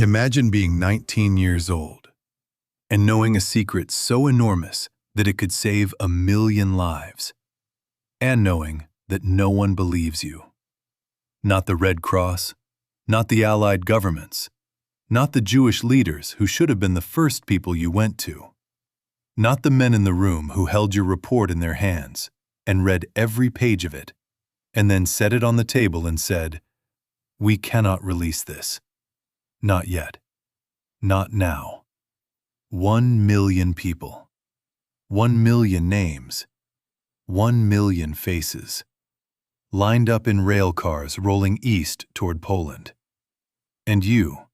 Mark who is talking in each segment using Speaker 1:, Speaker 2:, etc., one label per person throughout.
Speaker 1: Imagine being 19 years old and knowing a secret so enormous that it could save 1,000,000 lives, and knowing that no one believes you. Not the Red Cross, not the Allied governments, not the Jewish leaders who should have been the first people you went to, not the men in the room who held your report in their hands and read every page of it, and then set it on the table and said, "We cannot release this. Not yet. Not now." 1,000,000 people. 1,000,000 names. 1,000,000 faces. Lined up in rail cars rolling east toward Poland. And you,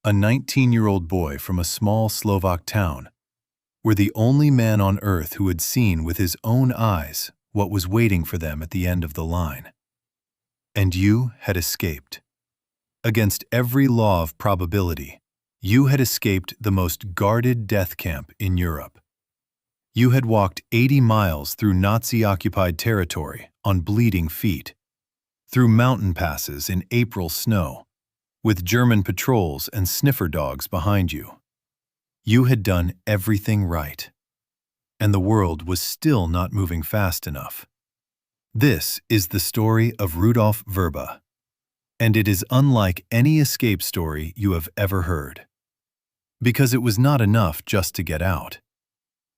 Speaker 1: a 19-year-old boy from a small Slovak town, were the only man on earth who had seen with his own eyes what was waiting for them at the end of the line. And you had escaped. Against every law of probability, you had escaped the most guarded death camp in Europe. You had walked 80 miles through Nazi-occupied territory on bleeding feet, through mountain passes in April snow, with German patrols and sniffer dogs behind you. You had done everything right, and the world was still not moving fast enough. This is the story of Rudolf Vrba, and it is unlike any escape story you have ever heard. Because it was not enough just to get out.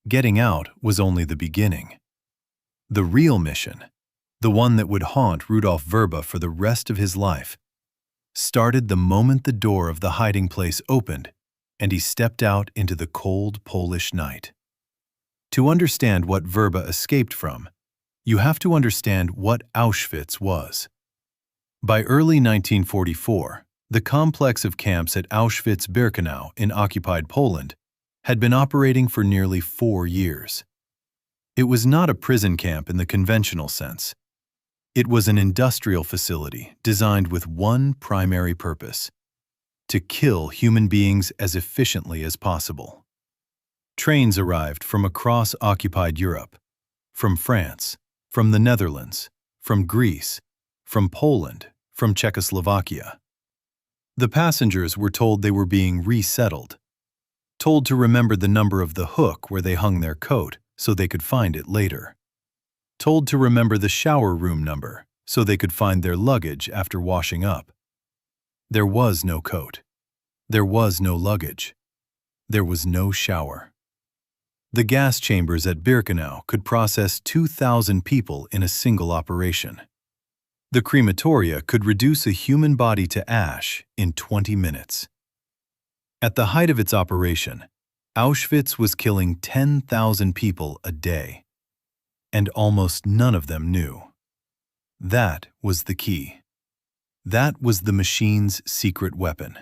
Speaker 1: Getting out was only the beginning. The real mission, the one that would haunt Rudolf Vrba for the rest of his life, started the moment the door of the hiding place opened and he stepped out into the cold Polish night. To understand what Vrba escaped from, you have to understand what Auschwitz was. By early 1944, the complex of camps at Auschwitz-Birkenau in occupied Poland had been operating for nearly 4 years. It was not a prison camp in the conventional sense. It was an industrial facility designed with one primary purpose: to kill human beings as efficiently as possible. Trains arrived from across occupied Europe, from France, from the Netherlands, from Greece, from Poland, from Czechoslovakia. The passengers were told they were being resettled, told to remember the number of the hook where they hung their coat so they could find it later, told to remember the shower room number so they could find their luggage after washing up. There was no coat. There was no luggage. There was no shower. The gas chambers at Birkenau could process 2,000 people in a single operation. The crematoria could reduce a human body to ash in 20 minutes. At the height of its operation, Auschwitz was killing 10,000 people a day, and almost none of them knew. That was the key. That was the machine's secret weapon.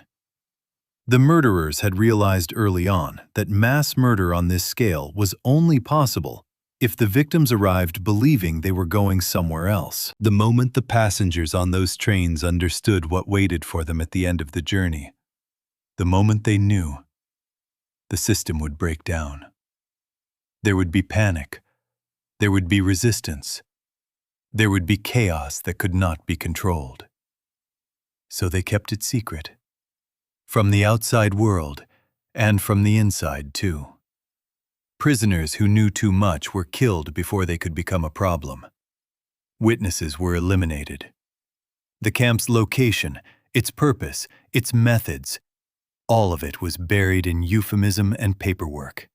Speaker 1: The murderers had realized early on that mass murder on this scale was only possible if the victims arrived believing they were going somewhere else. The moment the passengers on those trains understood what waited for them at the end of the journey, the moment they knew, the system would break down. There would be panic. There would be resistance. There would be chaos that could not be controlled. So they kept it secret. From the outside world, and from the inside too. Prisoners who knew too much were killed before they could become a problem. Witnesses were eliminated. The camp's location, its purpose, its methods, all of it was buried in euphemism and paperwork,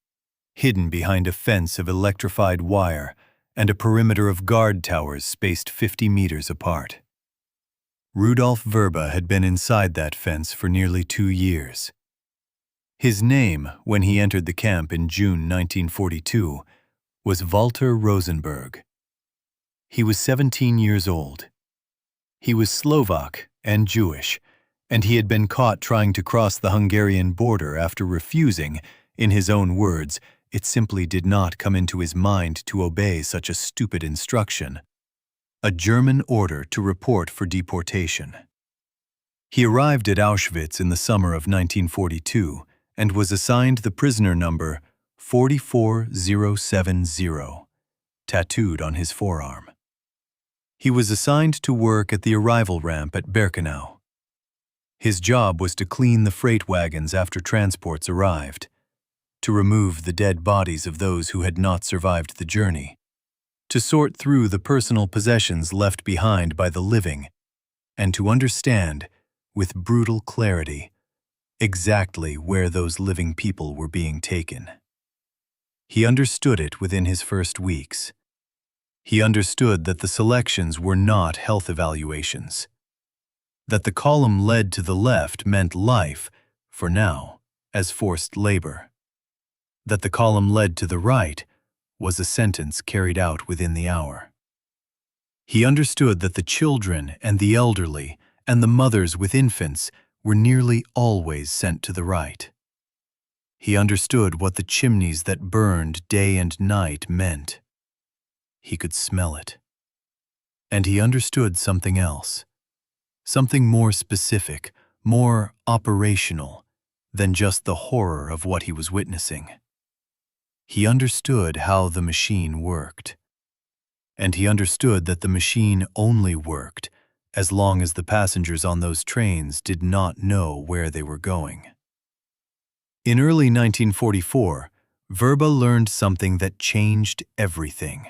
Speaker 1: hidden behind a fence of electrified wire and a perimeter of guard towers spaced 50 meters apart. Rudolf Vrba had been inside that fence for nearly 2 years. His name, when he entered the camp in June 1942, was Walter Rosenberg. He was 17 years old. He was Slovak and Jewish, and he had been caught trying to cross the Hungarian border after refusing, in his own words, it simply did not come into his mind to obey such a stupid instruction, a German order to report for deportation. He arrived at Auschwitz in the summer of 1942 and was assigned the prisoner number 44070, tattooed on his forearm. He was assigned to work at the arrival ramp at Birkenau. His job was to clean the freight wagons after transports arrived, to remove the dead bodies of those who had not survived the journey, to sort through the personal possessions left behind by the living, and to understand, with brutal clarity, exactly where those living people were being taken. He understood it within his first weeks. He understood that the selections were not health evaluations, that the column led to the left meant life, for now, as forced labor, that the column led to the right was a sentence carried out within the hour. He understood that the children and the elderly and the mothers with infants were nearly always sent to the right. He understood what the chimneys that burned day and night meant. He could smell it. And he understood something else, something more specific, more operational than just the horror of what he was witnessing. He understood how the machine worked. And he understood that the machine only worked as long as the passengers on those trains did not know where they were going. In early 1944, Vrba learned something that changed everything.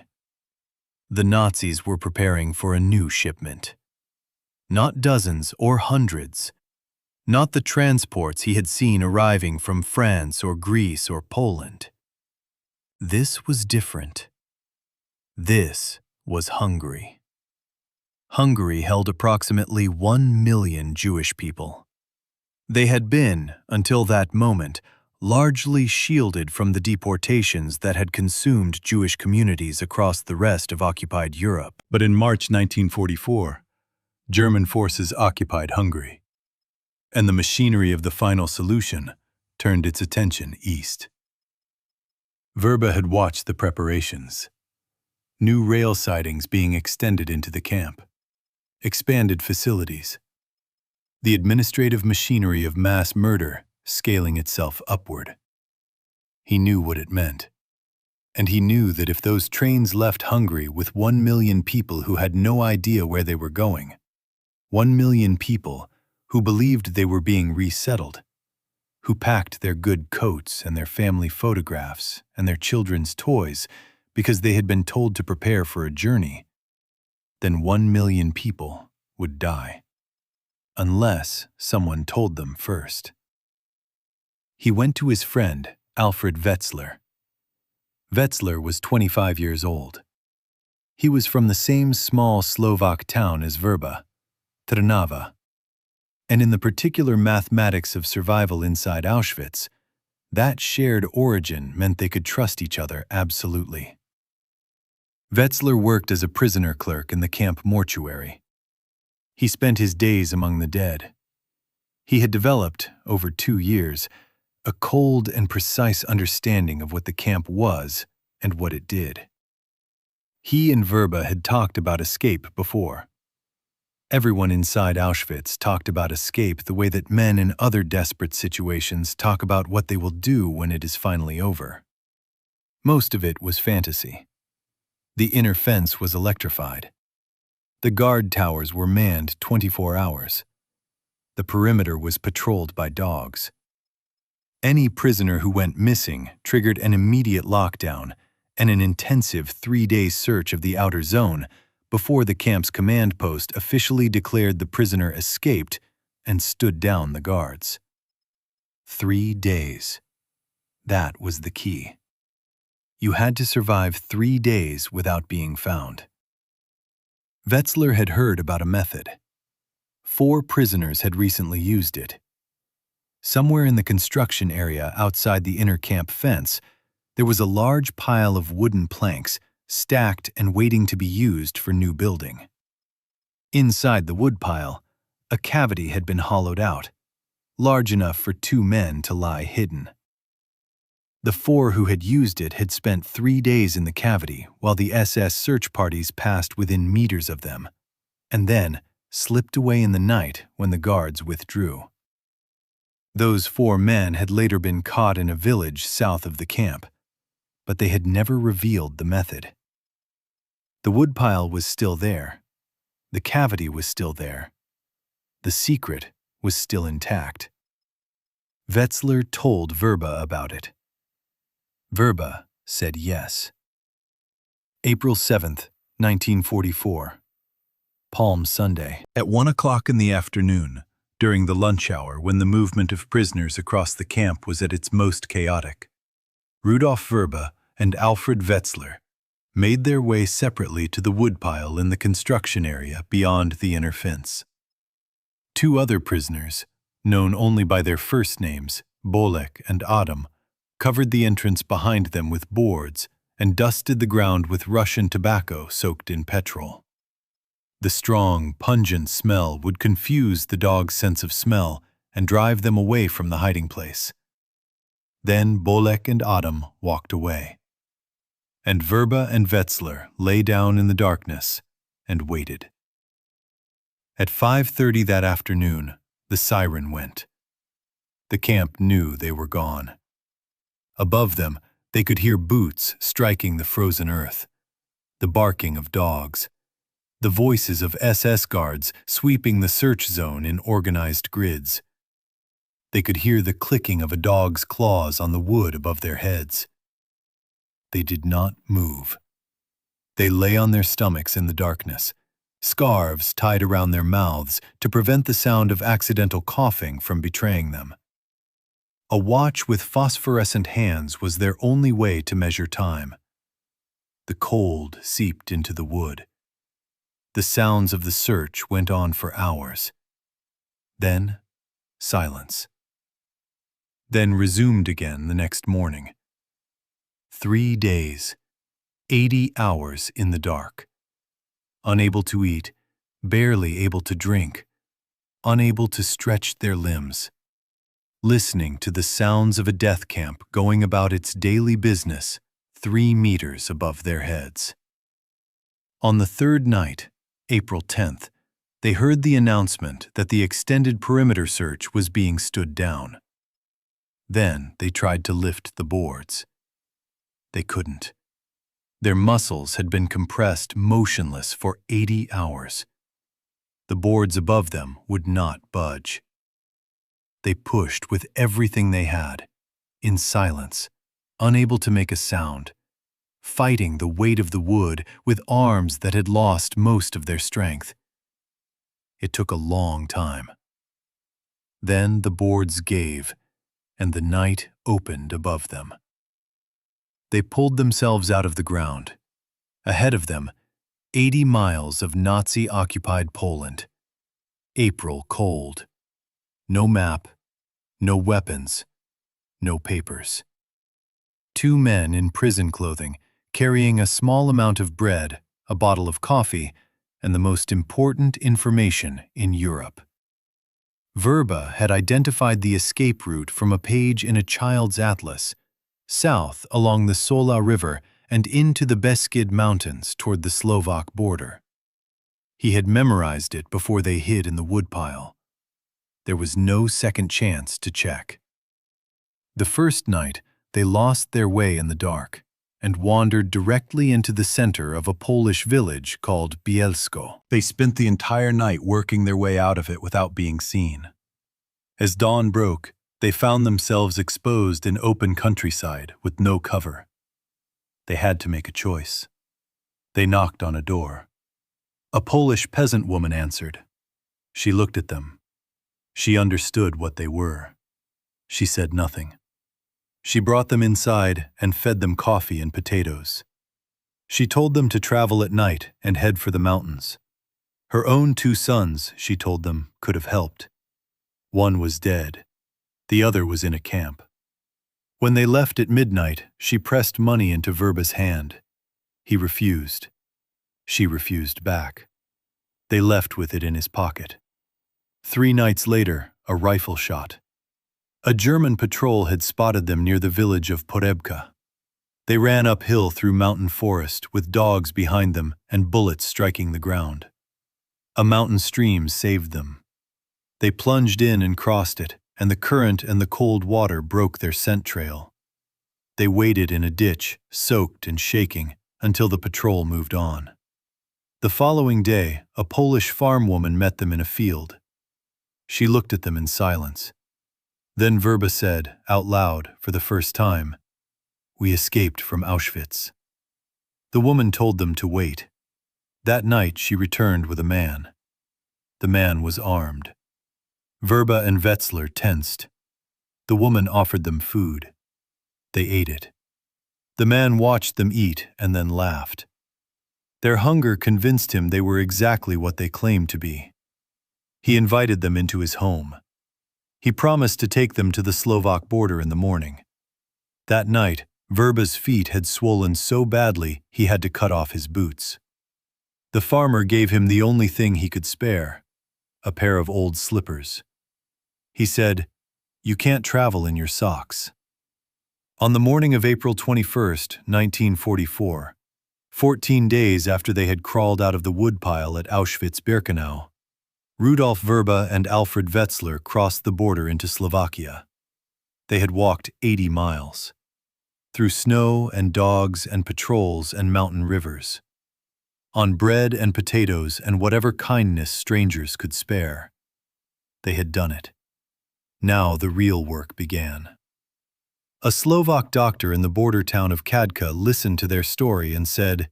Speaker 1: The Nazis were preparing for a new shipment. Not dozens or hundreds. Not the transports he had seen arriving from France or Greece or Poland. This was different. This was Hungary. Hungary held approximately 1 million Jewish people. They had been, until that moment, largely shielded from the deportations that had consumed Jewish communities across the rest of occupied Europe. But in March 1944, German forces occupied Hungary, and the machinery of the final solution turned its attention east. Vrba had watched the preparations. New rail sidings being extended into the camp, expanded facilities, the administrative machinery of mass murder scaling itself upward. He knew what it meant, and he knew that if those trains left Hungary with 1 million people who had no idea where they were going, 1 million people who believed they were being resettled, who packed their good coats and their family photographs and their children's toys because they had been told to prepare for a journey, then 1 million people would die, unless someone told them first. He went to his friend, Alfred Wetzler. Wetzler was 25 years old. He was from the same small Slovak town as Vrba, Trnava, and in the particular mathematics of survival inside Auschwitz, that shared origin meant they could trust each other absolutely. Wetzler worked as a prisoner clerk in the camp mortuary. He spent his days among the dead. He had developed, over 2 years, a cold and precise understanding of what the camp was and what it did. He and Vrba had talked about escape before. Everyone inside Auschwitz talked about escape the way that men in other desperate situations talk about what they will do when it is finally over. Most of it was fantasy. The inner fence was electrified. The guard towers were manned 24 hours. The perimeter was patrolled by dogs. Any prisoner who went missing triggered an immediate lockdown and an intensive 3-day search of the outer zone before the camp's command post officially declared the prisoner escaped and stood down the guards. 3 days. That was the key. You had to survive 3 days without being found. Wetzler had heard about a method. 4 prisoners had recently used it. Somewhere in the construction area outside the inner camp fence, there was a large pile of wooden planks stacked and waiting to be used for new building. Inside the woodpile, a cavity had been hollowed out, large enough for 2 men to lie hidden. The 4 who had used it had spent 3 days in the cavity while the SS search parties passed within meters of them, and then slipped away in the night when the guards withdrew. Those 4 men had later been caught in a village south of the camp, but they had never revealed the method. The woodpile was still there. The cavity was still there. The secret was still intact. Wetzler told Vrba about it. Vrba said yes. April 7th, 1944. Palm Sunday. At 1 o'clock in the afternoon, during the lunch hour when the movement of prisoners across the camp was at its most chaotic, Rudolf Vrba and Alfred Wetzler made their way separately to the woodpile in the construction area beyond the inner fence. Two other prisoners, known only by their first names, Bolek and Adam, covered the entrance behind them with boards and dusted the ground with Russian tobacco soaked in petrol. The strong, pungent smell would confuse the dog's sense of smell and drive them away from the hiding place. Then Bolek and Adam walked away, and Vrba and Wetzler lay down in the darkness and waited. At 5:30 that afternoon, the siren went. The camp knew they were gone. Above them, they could hear boots striking the frozen earth, the barking of dogs, the voices of SS guards sweeping the search zone in organized grids. They could hear the clicking of a dog's claws on the wood above their heads. They did not move. They lay on their stomachs in the darkness, scarves tied around their mouths to prevent the sound of accidental coughing from betraying them. A watch with phosphorescent hands was their only way to measure time. The cold seeped into the wood. The sounds of the search went on for hours. Then, silence. Then resumed again the next morning. 3 days, 80 hours in the dark. Unable to eat, barely able to drink, unable to stretch their limbs. Listening to the sounds of a death camp going about its daily business 3 meters above their heads. On the third night, April 10th, they heard the announcement that the extended perimeter search was being stood down. Then they tried to lift the boards. They couldn't. Their muscles had been compressed motionless for 80 hours. The boards above them would not budge. They pushed with everything they had, in silence, unable to make a sound, fighting the weight of the wood with arms that had lost most of their strength. It took a long time. Then the boards gave, and the night opened above them. They pulled themselves out of the ground. Ahead of them, 80 miles of Nazi-occupied Poland. April cold. No map, no weapons, no papers. 2 men in prison clothing, carrying a small amount of bread, a bottle of coffee, and the most important information in Europe. Vrba had identified the escape route from a page in a child's atlas, south along the Sola River and into the Beskid Mountains toward the Slovak border. He had memorized it before they hid in the woodpile. There was no second chance to check. The first night, they lost their way in the dark and wandered directly into the center of a Polish village called Bielsko. They spent the entire night working their way out of it without being seen. As dawn broke, they found themselves exposed in open countryside with no cover. They had to make a choice. They knocked on a door. A Polish peasant woman answered. She looked at them. She understood what they were. She said nothing. She brought them inside and fed them coffee and potatoes. She told them to travel at night and head for the mountains. Her own 2 sons, she told them, could have helped. One was dead. The other was in a camp. When they left at midnight, she pressed money into Vrba's hand. He refused. She refused back. They left with it in his pocket. 3 nights later, a rifle shot. A German patrol had spotted them near the village of Porebka. They ran uphill through mountain forest with dogs behind them and bullets striking the ground. A mountain stream saved them. They plunged in and crossed it, and the current and the cold water broke their scent trail. They waited in a ditch, soaked and shaking, until the patrol moved on. The following day, a Polish farm woman met them in a field. She looked at them in silence. Then Vrba said, out loud, for the first time, "We escaped from Auschwitz." The woman told them to wait. That night she returned with a man. The man was armed. Vrba and Wetzler tensed. The woman offered them food. They ate it. The man watched them eat and then laughed. Their hunger convinced him they were exactly what they claimed to be. He invited them into his home. He promised to take them to the Slovak border in the morning. That night, Vrba's feet had swollen so badly he had to cut off his boots. The farmer gave him the only thing he could spare, a pair of old slippers. He said, "You can't travel in your socks." On the morning of April 21, 1944, 14 days after they had crawled out of the woodpile at Auschwitz-Birkenau, Rudolf Vrba and Alfred Wetzler crossed the border into Slovakia. They had walked 80 miles, through snow and dogs and patrols and mountain rivers, on bread and potatoes and whatever kindness strangers could spare. They had done it. Now the real work began. A Slovak doctor in the border town of Kadka listened to their story and said,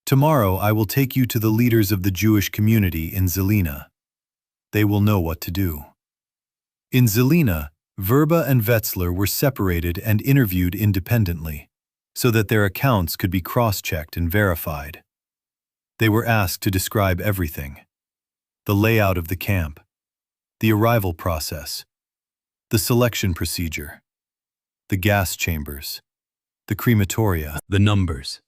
Speaker 1: "Tomorrow I will take you to the leaders of the Jewish community in Zelina. They will know what to do." In Zelina, Vrba and Wetzler were separated and interviewed independently, so that their accounts could be cross-checked and verified. They were asked to describe everything: the layout of the camp, the arrival process, the selection procedure, the gas chambers, the crematoria, the numbers,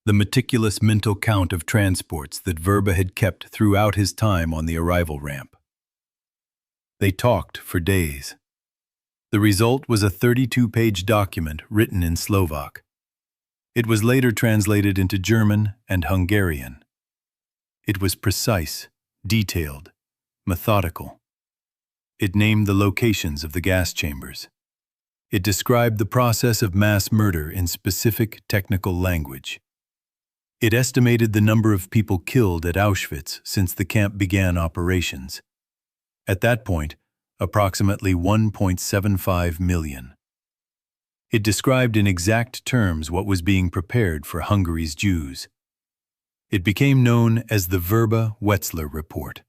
Speaker 1: the meticulous mental count of transports that Vrba had kept throughout his time on the arrival ramp. They talked for days. The result was a 32-page document written in Slovak. It was later translated into German and Hungarian. It was precise, detailed, methodical. It named the locations of the gas chambers. It described the process of mass murder in specific technical language. It estimated the number of people killed at Auschwitz since the camp began operations. At that point, approximately 1.75 million. It described in exact terms what was being prepared for Hungary's Jews. It became known as the Vrba-Wetzler Report.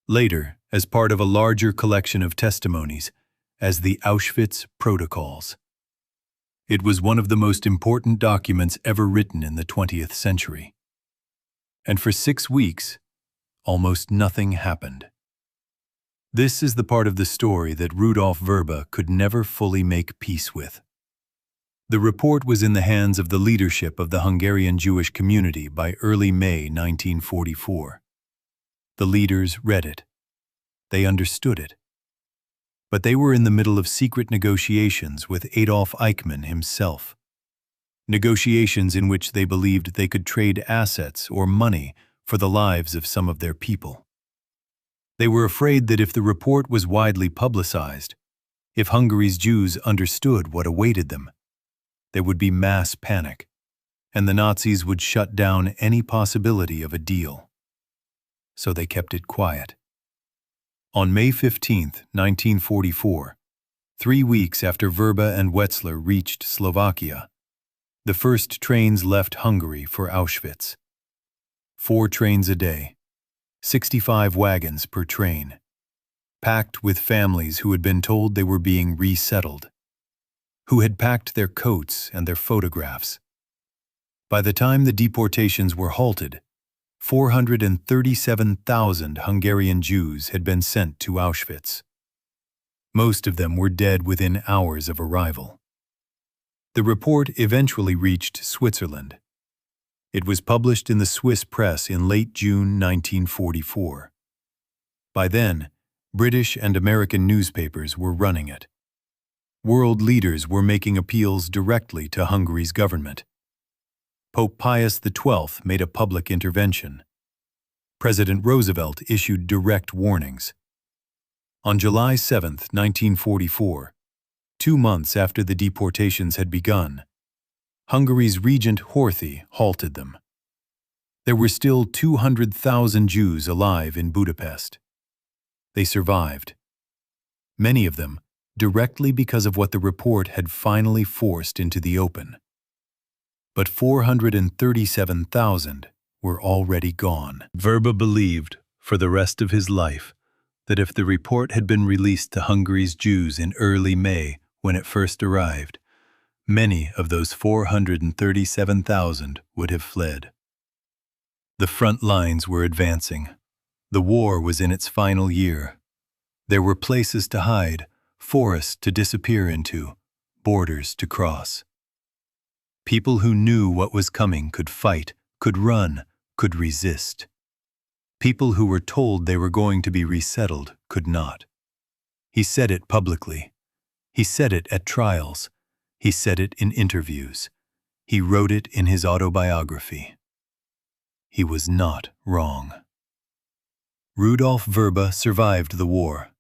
Speaker 1: Later, as part of a larger collection of testimonies, as the Auschwitz Protocols. It was one of the most important documents ever written in the 20th century. And for 6 weeks, almost nothing happened. This is the part of the story that Rudolf Vrba could never fully make peace with. The report was in the hands of the leadership of the Hungarian Jewish community by early May 1944. The leaders read it. They understood it. But they were in the middle of secret negotiations with Adolf Eichmann himself. Negotiations in which they believed they could trade assets or money for the lives of some of their people. They were afraid that if the report was widely publicized, if Hungary's Jews understood what awaited them, there would be mass panic, and the Nazis would shut down any possibility of a deal. So they kept it quiet. On May 15, 1944, 3 weeks after Vrba and Wetzler reached Slovakia, the first trains left Hungary for Auschwitz. 4 trains a day, 65 wagons per train, packed with families who had been told they were being resettled, who had packed their coats and their photographs. By the time the deportations were halted, 437,000 Hungarian Jews had been sent to Auschwitz. Most of them were dead within hours of arrival. The report eventually reached Switzerland. It was published in the Swiss press in late June 1944. By then, British and American newspapers were running it. World leaders were making appeals directly to Hungary's government. Pope Pius XII made a public intervention. President Roosevelt issued direct warnings. On July 7, 1944, 2 months after the deportations had begun, Hungary's Regent Horthy halted them. There were still 200,000 Jews alive in Budapest. they survived. Many of them directly because of what the report had finally forced into the open. But 437,000 were already gone. Vrba believed, for the rest of his life, that if the report had been released to Hungary's Jews in early May when it first arrived, many of those 437,000 would have fled. The front lines were advancing. The war was in its final year. There were places to hide, forests to disappear into, borders to cross. People who knew what was coming could fight, could run, could resist. People who were told they were going to be resettled could not. He said it publicly. He said it at trials. He said it in interviews. He wrote it in his autobiography. He was not wrong. Rudolf Vrba survived the war.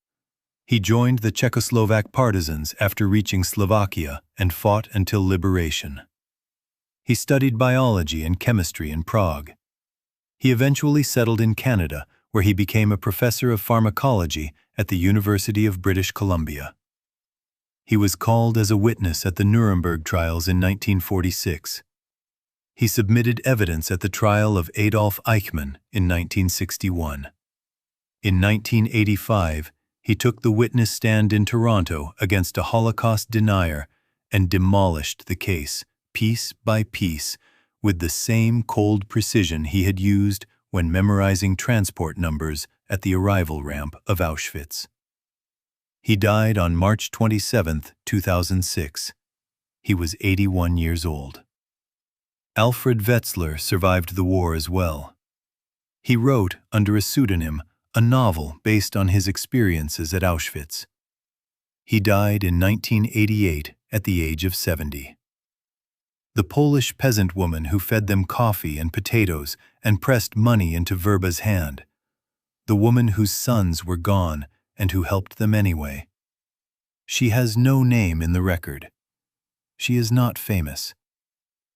Speaker 1: He joined the Czechoslovak partisans after reaching Slovakia and fought until liberation. He studied biology and chemistry in Prague. He eventually settled in Canada, where he became a professor of pharmacology at the University of British Columbia. He was called as a witness at the Nuremberg trials in 1946. He submitted evidence at the trial of Adolf Eichmann in 1961. In 1985, he took the witness stand in Toronto against a Holocaust denier and demolished the case, piece by piece, with the same cold precision he had used when memorizing transport numbers at the arrival ramp of Auschwitz. He died on March 27, 2006. He was 81 years old. Alfred Wetzler survived the war as well. He wrote, under a pseudonym, a novel based on his experiences at Auschwitz. He died in 1988 at the age of 70. The Polish peasant woman who fed them coffee and potatoes and pressed money into Vrba's hand. The woman whose sons were gone and who helped them anyway. She has no name in the record. She is not famous.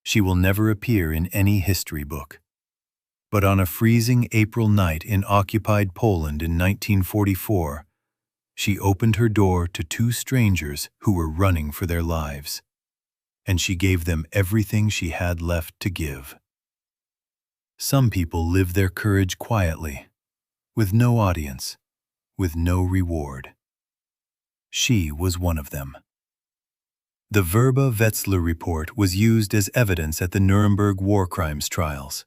Speaker 1: She will never appear in any history book. But on a freezing April night in occupied Poland in 1944, she opened her door to two strangers who were running for their lives. And she gave them everything she had left to give. Some people live their courage quietly, with no audience, with no reward. She was one of them. The Vrba-Wetzler report was used as evidence at the Nuremberg war crimes trials.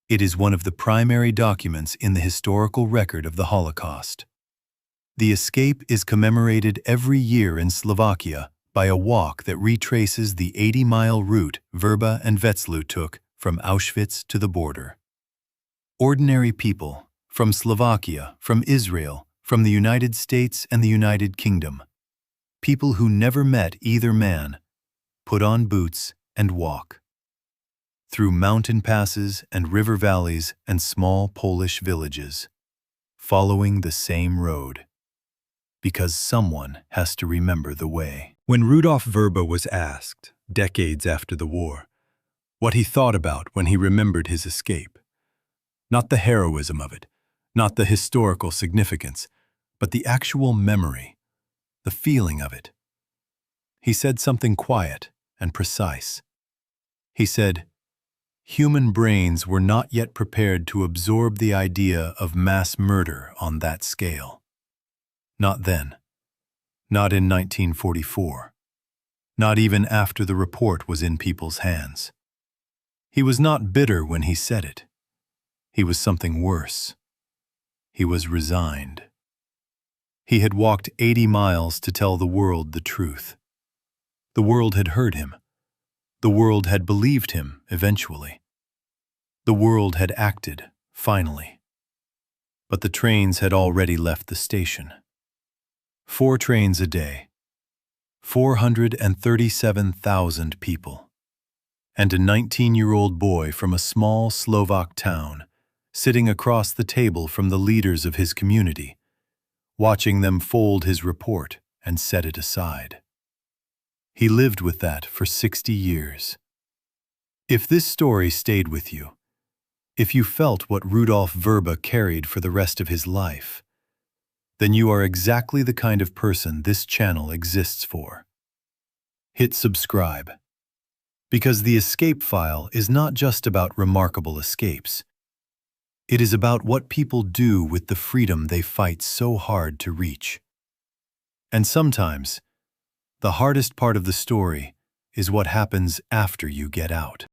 Speaker 1: It is one of the primary documents in the historical record of the Holocaust. The escape is commemorated every year in Slovakia by a walk that retraces the 80-mile route Vrba and Wetzler took from Auschwitz to the border. Ordinary people, from Slovakia, from Israel, from the United States and the United Kingdom, people who never met either man, put on boots and walk. Through mountain passes and river valleys and small Polish villages, following the same road. Because someone has to remember the way. When Rudolf Vrba was asked, decades after the war, what he thought about when he remembered his escape, not the heroism of it, not the historical significance, but the actual memory, the feeling of it, he said something quiet and precise. He said, human brains were not yet prepared to absorb the idea of mass murder on that scale. Not then. Not in 1944. Not even after the report was in people's hands. He was not bitter when he said it. He was something worse. He was resigned. He had walked 80 miles to tell the world the truth. The world had heard him. The world had believed him eventually. The world had acted, finally. But the trains had already left the station. 4 trains a day, 437,000 people, and a 19-year-old boy from a small Slovak town sitting across the table from the leaders of his community, watching them fold his report and set it aside. He lived with that for 60 years. If this story stayed with you, if you felt what Rudolf Vrba carried for the rest of his life, then you are exactly the kind of person this channel exists for. Hit subscribe. Because the escape file is not just about remarkable escapes. It is about what people do with the freedom they fight so hard to reach. And sometimes, the hardest part of the story is what happens after you get out.